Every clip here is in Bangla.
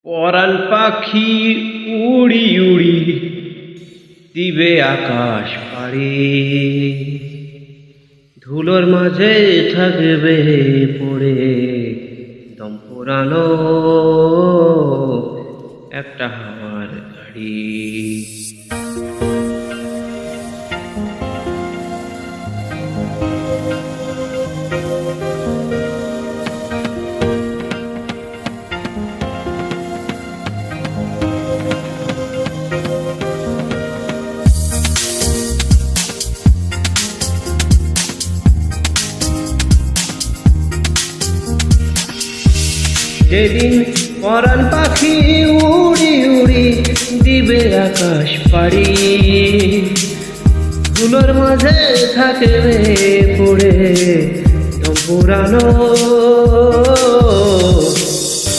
পরাণ পাখি উড়ি উড়ি দিবে আকাশ পাড়ি, ধুলোর মাঝে থাকবে পড়ে দম পুরানো একটা হাওয়ার গাড়ি। যেদিন পরাণ পাখি উড়ি উড়ি দিবে আকাশ পাড়ি, ধুলোর মাঝে থাকবে পড়ে দম পুরানো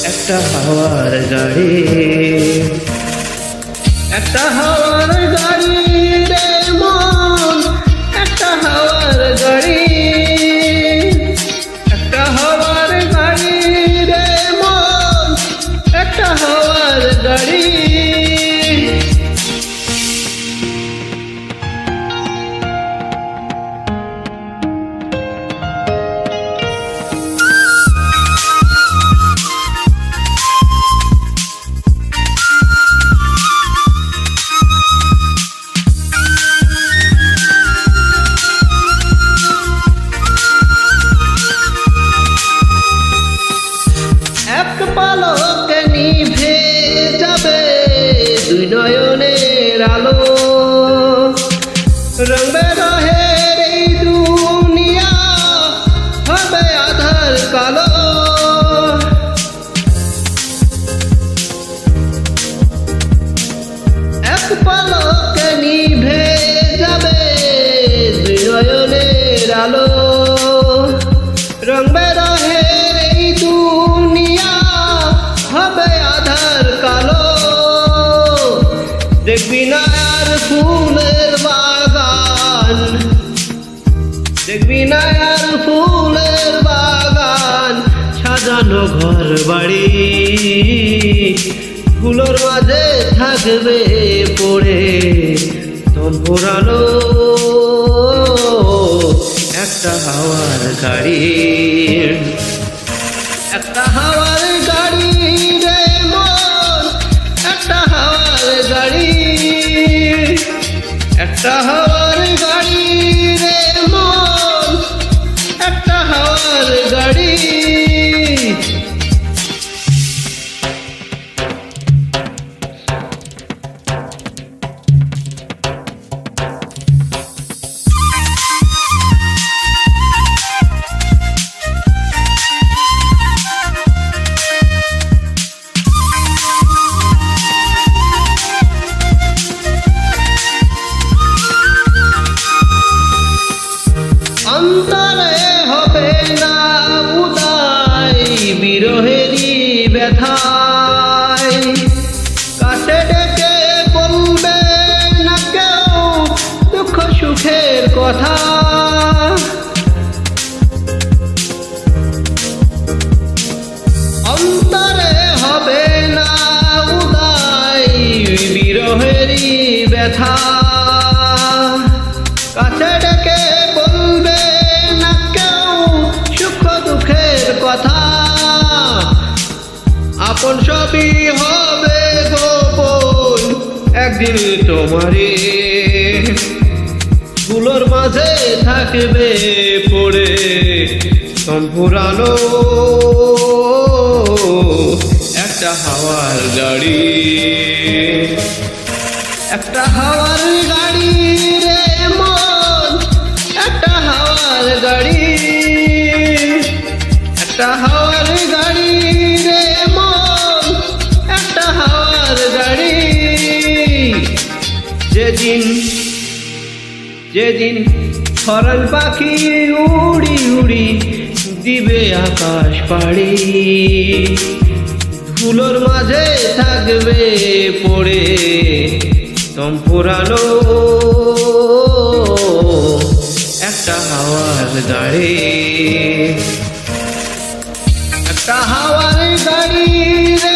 একটা হাওয়ার গাড়ি। একটা হাওয়ার গাড়ি রে মন, একটা হাওয়ার গাড়ি, একটা হাওয়ার গাড়ি রে মন, একটা হাওয়ার গাড়ি। এক পালকে নিভে যাবে দুই নয়নের আলো, রং বেরহের এই দুনিয়া হবে আধার কালো। এক পালকে নিভে যাবে দুই নয়নের আলো, রং বেরহের এই দুনিয়া হবে আধার কালো। দেখবি না আর ফুলের বাগান, দেখবি না আর ফুলের বাগান, সাজানো ঘর বাড়ি, ফুলের মাঝে থাকবে পড়ে দম পুরানো একটা হাওয়ার গাড়ি। একটা হাওয়ার গাড়ি রে মন, একটা হাওয়ার গাড়ি, একটা হাওয়ার গাড়ি রে মন, একটা হাওয়ার গাড়ি। অন্তরে হবে না উদাই বিরহেরই ব্যথায়, কাছে ডেকে বলবে না কেউ দুঃখ সুখের কথা। অন্তরে হবে না উদাই বিরহেরই ব্যথা, কাছে ডেকে বলবে না কেউ সুখ দুঃখের কথা। আপন সবই হবে গোপন একদিন তোমারে, ফুলের মাঝে থাকবে পড়ে দম পুরানো একটা হাওয়ার গাড়ি। একটা হাওয়ার গাড়ি রে মন, একটা হাওয়ার গাড়ি, একটা হাওয়ার গাড়ি রে মন, একটা হাওয়ার গাড়ি। যেদিন যেদিন পরাণ পাখি উড়ি উড়ি দিবে আকাশ পাড়ি, ধুলোর মাঝে থাকবে পড়ে দম পুরানো একটা হাওয়ার গাড়ি। একটা হাওয়ার গাড়ি রে